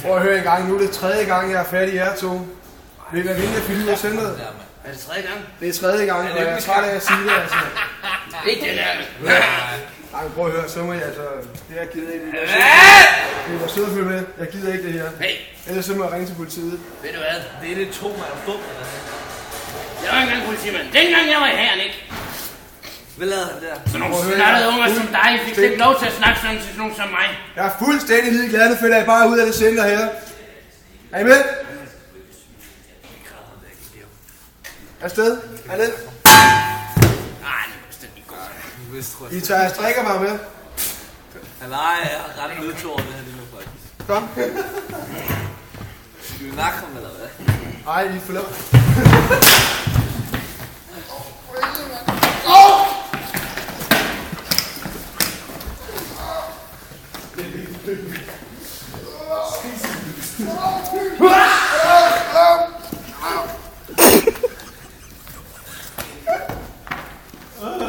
Prøv at høre en gang. Nu er det tredje gang, jeg er fat i jer to. Vil I være vildt at fylde ud af centret? Er det tredje gang? Det er tredje gang, og jeg er træt af at sige det, altså. Ikke den her. Nej, men prøv at høre, så må jeg altså... Det her gider ikke. Det var sødt at følge med. Jeg gider ikke det her. Hey. Ellers så må jeg ringe til politiet. Ved du hvad? Det er det to, man er fugt. Jeg var ikke engang politimand. Dengang jeg var i herren, ikke? Hvad lavede han der? Så nogle snakkede unger som dig fik ikke lov til at snakke sådan til nogen som mig. Jeg er fuldstændig ligeglad, nu finder jeg bare ud af det center her. Er I med? Afsted? Er det? Nej, det er fuldstændig godt. I tager strikker bare med. Nej, jeg har ret nødtår det her lige nu, faktisk. Kom. Skal vi nakke ham, eller hvad? Ej, I får lov. Oh!